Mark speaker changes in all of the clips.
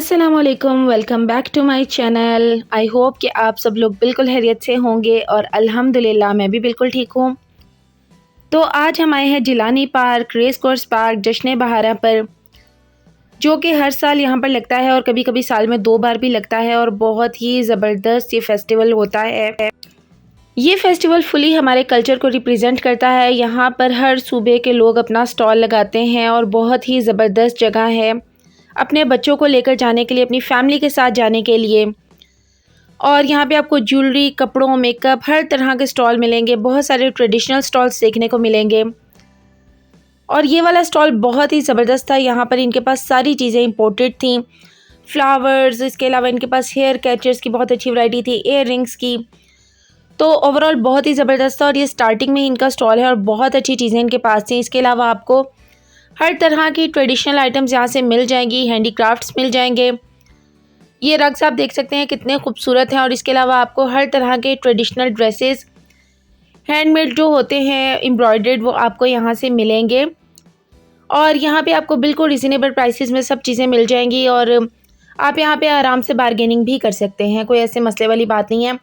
Speaker 1: अस्सलामुअलैकुम, welcome back to my channel. I hope कि आप सब लोग बिल्कुल खैरियत से होंगे और अल्हम्दुलिल्लाह मैं भी बिल्कुल ठीक हूँ। तो आज हम आए हैं Jilani park, race course park जश्न बहारा पर, जो कि हर साल यहाँ पर लगता है और कभी कभी साल में 2 बार भी लगता है और बहुत ही ज़बरदस्त ये फेस्टिवल होता है। ये फेस्टिवल फुली हमारे कल्चर को रिप्रेजेंट करता है। यहाँ पर हर सूबे के लोग अपना स्टॉल लगाते हैं और बहुत ही ज़बरदस्त जगह है अपने बच्चों को लेकर जाने के लिए, अपनी फैमिली के साथ जाने के लिए। और यहाँ पे आपको ज्वेलरी, कपड़ों, मेकअप, हर तरह के स्टॉल मिलेंगे। बहुत सारे ट्रेडिशनल स्टॉल्स देखने को मिलेंगे और ये वाला स्टॉल बहुत ही ज़बरदस्त था। यहाँ पर इनके पास सारी चीज़ें इंपोर्टेड थी, फ्लावर्स, इसके अलावा इनके पास हेयर कैचर्स की बहुत अच्छी वैरायटी थी, एयर रिंग्स की। तो ओवरऑल बहुत ही ज़बरदस्त था और ये स्टार्टिंग में इनका स्टॉल है और बहुत अच्छी चीज़ें इनके पास थी। इसके अलावा आपको हर तरह की ट्रेडिशनल आइटम्स यहाँ से मिल जाएंगी, हैंडीक्राफ्ट्स मिल जाएंगे। ये रग्स आप देख सकते हैं कितने खूबसूरत हैं और इसके अलावा आपको हर तरह के ट्रेडिशनल ड्रेसेस, हैंडमेड जो होते हैं, एम्ब्रॉयडर्ड, वो आपको यहाँ से मिलेंगे। और यहाँ पे आपको बिल्कुल रिजनेबल प्राइसेस में सब चीज़ें मिल जाएंगी और आप यहाँ पे आराम से बारगेनिंग भी कर सकते हैं, कोई ऐसे मसले वाली बात नहीं है।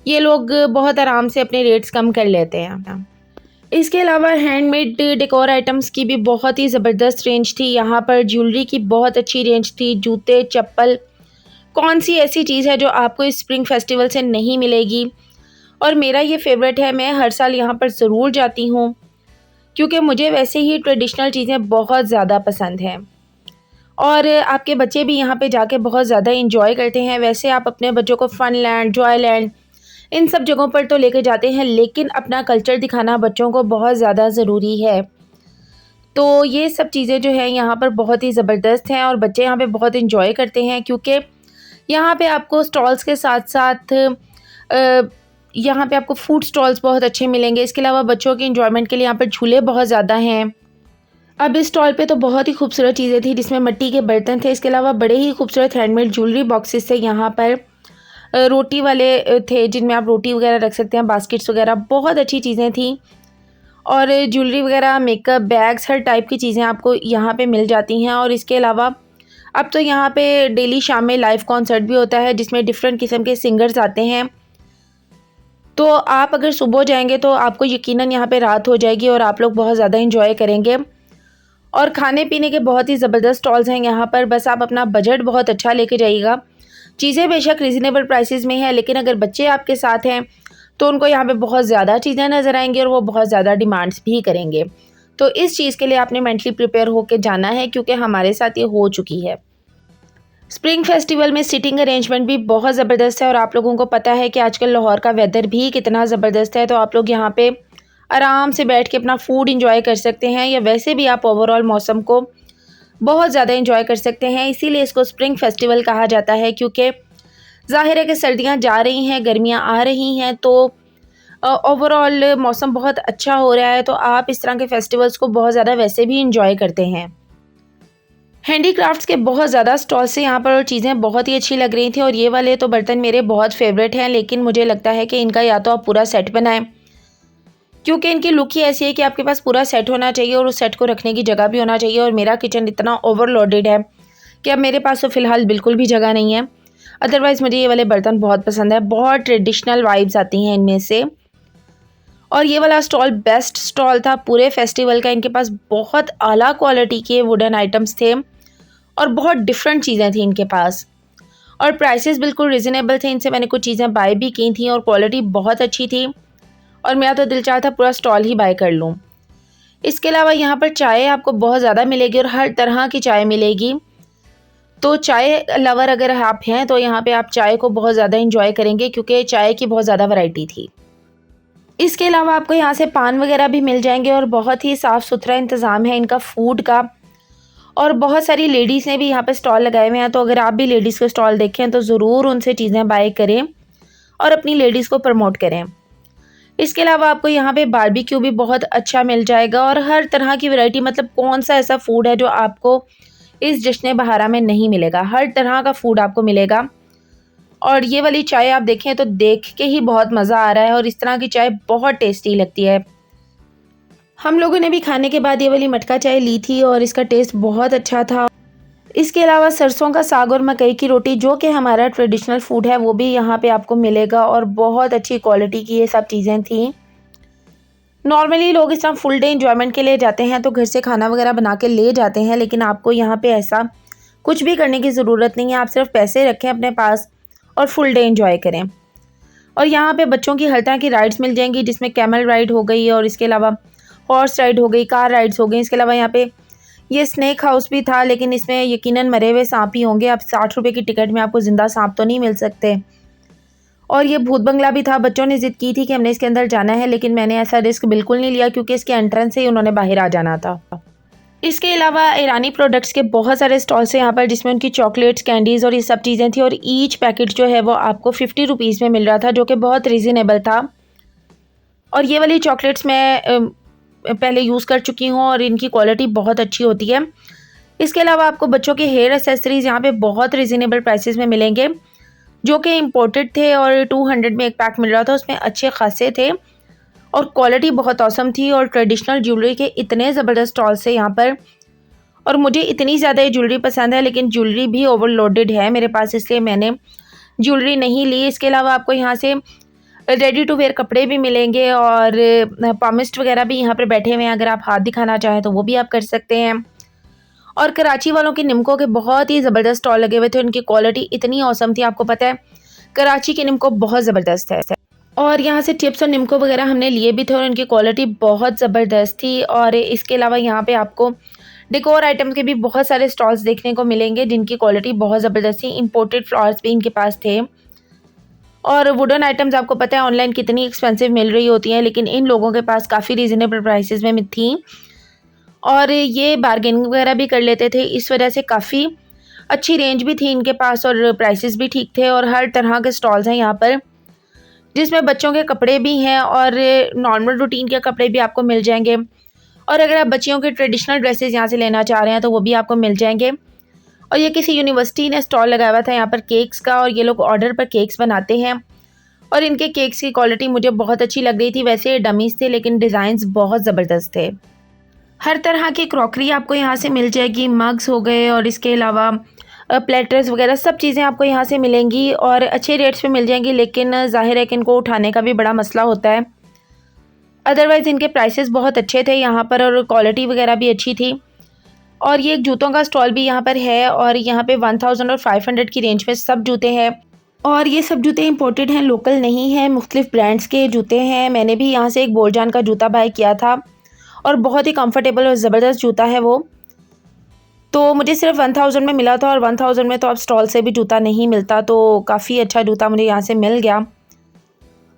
Speaker 1: ये लोग बहुत आराम से अपने रेट्स कम कर लेते हैं। इसके अलावा हैंडमेड डेकोर आइटम्स की भी बहुत ही ज़बरदस्त रेंज थी। यहाँ पर ज्वेलरी की बहुत अच्छी रेंज थी, जूते, चप्पल। कौन सी ऐसी चीज़ है जो आपको इस स्प्रिंग फेस्टिवल से नहीं मिलेगी? और मेरा ये फेवरेट है, मैं हर साल यहाँ पर ज़रूर जाती हूँ क्योंकि मुझे वैसे ही ट्रेडिशनल चीज़ें बहुत ज़्यादा पसंद हैं और आपके बच्चे भी यहाँ पे जाके बहुत ज़्यादा इंजॉय करते हैं। वैसे आप अपने बच्चों को फन लैंड, जॉय लैंड, इन सब जगहों पर तो लेकर जाते हैं, लेकिन अपना कल्चर दिखाना बच्चों को बहुत ज़्यादा ज़रूरी है। तो ये सब चीज़ें जो है यहाँ पर बहुत ही ज़बरदस्त हैं और बच्चे यहाँ पे बहुत इंजॉय करते हैं क्योंकि यहाँ पे आपको स्टॉल्स के साथ साथ यहाँ पे आपको फूड स्टॉल्स बहुत अच्छे मिलेंगे। इसके अलावा बच्चों के इंजॉयमेंट के लिए यहाँ पर झूले बहुत ज़्यादा हैं। अब इस स्टॉल पे तो बहुत ही खूबसूरत चीज़ें थी जिसमें मिट्टी के बर्तन थे। इसके अलावा बड़े ही खूबसूरत हैंडमेड ज्वेलरी बॉक्सेस थे। यहाँ पर रोटी वाले थे जिनमें आप रोटी वगैरह रख सकते हैं, बास्केट्स वगैरह, बहुत अच्छी चीज़ें थी। और ज्वेलरी वगैरह, मेकअप, बैग्स, हर टाइप की चीज़ें आपको यहाँ पे मिल जाती हैं। और इसके अलावा अब तो यहाँ पे डेली शाम में लाइव कॉन्सर्ट भी होता है जिसमें डिफरेंट किस्म के सिंगर्स आते हैं। तो आप अगर सुबह जाएंगे तो आपको यकीनन यहाँ पे रात हो जाएगी और आप लोग बहुत ज़्यादा इंजॉय करेंगे। और खाने पीने के बहुत ही ज़बरदस्त स्टॉल्स हैं यहाँ पर, बस आप अपना बजट बहुत अच्छा लेके जाइएगा। चीज़ें बेशक रिजनेबल प्राइसेस में हैं, लेकिन अगर बच्चे आपके साथ हैं तो उनको यहाँ पे बहुत ज़्यादा चीज़ें नज़र आएंगी और वो बहुत ज़्यादा डिमांड्स भी करेंगे। तो इस चीज़ के लिए आपने मेंटली प्रिपेयर होकर जाना है क्योंकि हमारे साथ ये हो चुकी है। स्प्रिंग फेस्टिवल में सिटिंग अरेंजमेंट भी बहुत ज़बरदस्त है और आप लोगों को पता है कि आजकल लाहौर का वेदर भी कितना ज़बरदस्त है। तो आप लोग यहाँ पे आराम से बैठ के अपना फूड इंजॉय कर सकते हैं या वैसे भी आप ओवरऑल मौसम को बहुत ज़्यादा इंजॉय कर सकते हैं। इसीलिए इसको स्प्रिंग फेस्टिवल कहा जाता है क्योंकि ज़ाहिर है कि सर्दियाँ जा रही हैं, गर्मियाँ आ रही हैं, तो ओवरऑल मौसम बहुत अच्छा हो रहा है। तो आप इस तरह के फेस्टिवल्स को बहुत ज़्यादा वैसे भी इंजॉय करते हैं। हैंडीक्राफ्ट्स के बहुत ज़्यादा स्टॉल से यहाँ पर चीज़ें बहुत ही अच्छी लग रही थी और ये वाले तो बर्तन मेरे बहुत फेवरेट हैं, लेकिन मुझे लगता है कि इनका या तो आप पूरा सेट बनाएं क्योंकि इनकी लुक ही ऐसी है कि आपके पास पूरा सेट होना चाहिए और उस सेट को रखने की जगह भी होना चाहिए। और मेरा किचन इतना ओवरलोडेड है कि अब मेरे पास तो फ़िलहाल बिल्कुल भी जगह नहीं है। अदरवाइज़ मुझे ये वाले बर्तन बहुत पसंद है, बहुत ट्रेडिशनल वाइब्स आती हैं इनमें से। और ये वाला स्टॉल बेस्ट स्टॉल था पूरे फेस्टिवल का। इनके पास बहुत आला क्वालिटी के वुडन आइटम्स थे और बहुत डिफरेंट चीज़ें थी इनके पास और प्राइसेस बिल्कुल रिजनेबल थे। इनसे मैंने कुछ चीज़ें बाय भी की थी और क्वालिटी बहुत अच्छी थी और मेरा तो दिल चाहता था पूरा स्टॉल ही बाय कर लूँ। इसके अलावा यहाँ पर चाय आपको बहुत ज़्यादा मिलेगी और हर तरह की चाय मिलेगी। तो चाय लवर अगर आप हैं तो यहाँ पे आप चाय को बहुत ज़्यादा इंजॉय करेंगे क्योंकि चाय की बहुत ज़्यादा वैरायटी थी। इसके अलावा आपको यहाँ से पान वगैरह भी मिल जाएंगे और बहुत ही साफ़ सुथरा इंतज़ाम है इनका फूड का। और बहुत सारी लेडीज़ ने भी यहाँ पे स्टॉल लगाए हुए हैं, तो अगर आप भी लेडीज़ के स्टॉल देखें तो ज़रूर उनसे चीज़ें बाय करें और अपनी लेडीज़ को प्रमोट करें। इसके अलावा आपको यहाँ पे बारबेक्यू भी बहुत अच्छा मिल जाएगा और हर तरह की वैरायटी, मतलब कौन सा ऐसा फूड है जो आपको इस जश्न बहारा में नहीं मिलेगा, हर तरह का फूड आपको मिलेगा। और ये वाली चाय आप देखें तो देख के ही बहुत मज़ा आ रहा है और इस तरह की चाय बहुत टेस्टी लगती है। हम लोगों ने भी खाने के बाद ये वाली मटका चाय ली थी और इसका टेस्ट बहुत अच्छा था। इसके अलावा सरसों का साग और मकई की रोटी, जो कि हमारा ट्रेडिशनल फूड है, वो भी यहाँ पे आपको मिलेगा और बहुत अच्छी क्वालिटी की ये सब चीज़ें थी। नॉर्मली लोग इस तरह फुल डे इंजॉयमेंट के लिए जाते हैं तो घर से खाना वगैरह बना के ले जाते हैं, लेकिन आपको यहाँ पे ऐसा कुछ भी करने की ज़रूरत नहीं है। आप सिर्फ पैसे रखें अपने पास और फुल डे इंजॉय करें। और यहाँ पे बच्चों की हर तरह की राइड्स मिल जाएंगी, जिसमें कैमल राइड हो गई और इसके अलावा हॉर्स राइड हो गई, कार राइड्स हो गई। इसके अलावा यहाँ पे ये स्नेक हाउस भी था, लेकिन इसमें यकीनन मरे हुए सांप ही होंगे। अब 60 रुपये की टिकट में आपको ज़िंदा सांप तो नहीं मिल सकते। और ये भूत बंगला भी था। बच्चों ने ज़िद की थी कि हमने इसके अंदर जाना है, लेकिन मैंने ऐसा रिस्क बिल्कुल नहीं लिया, क्योंकि इसके एंट्रेंस से ही उन्होंने बाहर आ जाना था। इसके अलावा ईरानी प्रोडक्ट्स के बहुत सारे स्टॉल्स हैं यहाँ पर, जिसमें उनकी चॉकलेट्स, कैंडीज़ और ये सब चीज़ें थी। और ईच पैकेट जो है वो आपको 50 रुपीज़ में मिल रहा था, जो कि बहुत रीज़नेबल था। और ये वाली चॉकलेट्स मैं पहले यूज़ कर चुकी हूँ और इनकी क्वालिटी बहुत अच्छी होती है। इसके अलावा आपको बच्चों के हेयर एसेसरीज़ यहाँ पे बहुत रीज़नेबल प्राइसेस में मिलेंगे, जो कि इम्पोर्टेड थे और 200 में एक पैक मिल रहा था। उसमें अच्छे खासे थे और क्वालिटी बहुत औसम थी। और ट्रेडिशनल ज्वेलरी के इतने ज़बरदस्त स्टॉल्स थे यहाँ पर, और मुझे इतनी ज़्यादा ये ज्वेलरी पसंद है, लेकिन ज्वेलरी भी ओवरलोडेड है मेरे पास, इसलिए मैंने ज्वेलरी नहीं ली। इसके अलावा आपको यहाँ से रेडी टू वेयर कपड़े भी मिलेंगे और पामिस्ट वगैरह भी यहाँ पर बैठे हुए हैं। अगर आप हाथ दिखाना चाहें तो वो भी आप कर सकते हैं। और कराची वालों की निमको के बहुत ही ज़बरदस्त स्टॉल लगे हुए थे। उनकी क्वालिटी इतनी औसम थी। आपको पता है कराची की निमको बहुत ज़बरदस्त है। और यहाँ से चिप्स और निमको वगैरह हमने लिए भी थे और उनकी क्वालिटी बहुत ज़बरदस्त थी। और इसके अलावा यहाँ पे आपको डेकोर आइटम्स के भी बहुत सारे स्टॉल्स देखने को मिलेंगे, जिनकी क्वालिटी बहुत ज़बरदस्त थी। इंपोर्टेड फ्लावर्स भी इनके पास थे। और वुडन आइटम्स आपको पता है ऑनलाइन कितनी एक्सपेंसिव मिल रही होती हैं, लेकिन इन लोगों के पास काफ़ी रीज़नेबल प्राइसेस में थी। और ये बार्गेनिंग वगैरह भी कर लेते थे, इस वजह से काफ़ी अच्छी रेंज भी थी इनके पास और प्राइसेस भी ठीक थे। और हर तरह के स्टॉल्स हैं यहाँ पर, जिसमें बच्चों के कपड़े भी हैं और नॉर्मल रूटीन के कपड़े भी आपको मिल जाएंगे। और अगर आप बच्चियों के ट्रेडिशनल ड्रेसेस यहाँ से लेना चाह रहे हैं तो वो भी आपको मिल जाएंगे। और ये किसी यूनिवर्सिटी ने स्टॉल लगाया हुआ था यहाँ पर केक्स का, और ये लोग ऑर्डर पर केक्स बनाते हैं। और इनके केक्स की क्वालिटी मुझे बहुत अच्छी लग रही थी। वैसे ये डमीज़ थे, लेकिन डिज़ाइंस बहुत ज़बरदस्त थे। हर तरह की क्रॉकरी आपको यहाँ से मिल जाएगी, मग्स हो गए और इसके अलावा प्लेटर्स वगैरह सब चीज़ें आपको यहाँ से मिलेंगी और अच्छे रेट्स पे मिल जाएंगी। लेकिन ज़ाहिर है कि इनको उठाने का भी बड़ा मसला होता है। अदरवाइज़ इनके प्राइसेस बहुत अच्छे थे यहाँ पर और क्वालिटी वगैरह भी अच्छी थी। और ये एक जूतों का स्टॉल भी यहाँ पर है और यहाँ पे 1000 और 500 की रेंज में सब जूते हैं। और ये सब जूते इंपोर्टेड हैं, लोकल नहीं हैं, मुख्तलिफ ब्रांड्स के जूते हैं। मैंने भी यहाँ से एक बोलजान का जूता बाय किया था और बहुत ही कंफर्टेबल और ज़बरदस्त जूता है वो। तो मुझे सिर्फ 1000 में मिला था और 1000 में तो अब स्टॉल से भी जूता नहीं मिलता, तो काफ़ी अच्छा जूता मुझे यहाँ से मिल गया।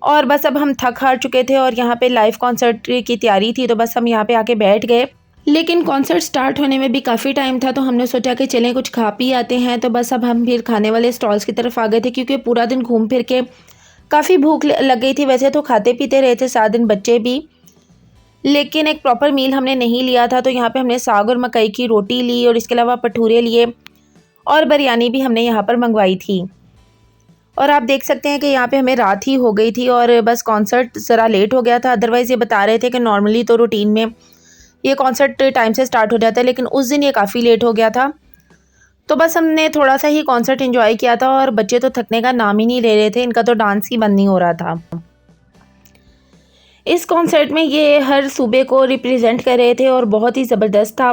Speaker 1: और बस अब हम थक हार चुके थे और यहाँ पे लाइव कॉन्सर्ट की तैयारी थी, तो बस हम यहाँ पे आके बैठ गए। लेकिन कॉन्सर्ट स्टार्ट होने में भी काफ़ी टाइम था, तो हमने सोचा कि चलें कुछ खा पी आते हैं। तो बस अब हम फिर खाने वाले स्टॉल्स की तरफ आ गए थे, क्योंकि पूरा दिन घूम फिर के काफ़ी भूख लग गई थी। वैसे तो खाते पीते रहे थे सारा दिन बच्चे भी, लेकिन एक प्रॉपर मील हमने नहीं लिया था। तो यहाँ पे हमने साग और मकई की रोटी ली और इसके अलावा भटूरे लिए और बिरयानी भी हमने यहाँ पर मंगवाई थी। और आप देख सकते हैं कि यहाँ पे हमें रात ही हो गई थी और बस कॉन्सर्ट ज़रा लेट हो गया था। अदरवाइज़ ये बता रहे थे कि नॉर्मली तो रूटीन में ये कॉन्सर्ट टाइम से स्टार्ट हो जाता है, लेकिन उस दिन ये काफ़ी लेट हो गया था। तो बस हमने थोड़ा सा ही कॉन्सर्ट एंजॉय किया था और बच्चे तो थकने का नाम ही नहीं ले रहे थे, इनका तो डांस ही बंद नहीं हो रहा था। इस कॉन्सर्ट में ये हर सूबे को रिप्रेजेंट कर रहे थे और बहुत ही ज़बरदस्त था।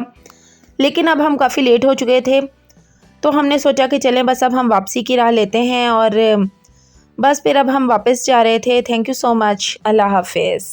Speaker 1: लेकिन अब हम काफ़ी लेट हो चुके थे, तो हमने सोचा कि चलें बस अब हम वापसी की राह लेते हैं और बस फिर अब हम वापस जा रहे थे। Thank you so much. अल्लाह हाफिज़।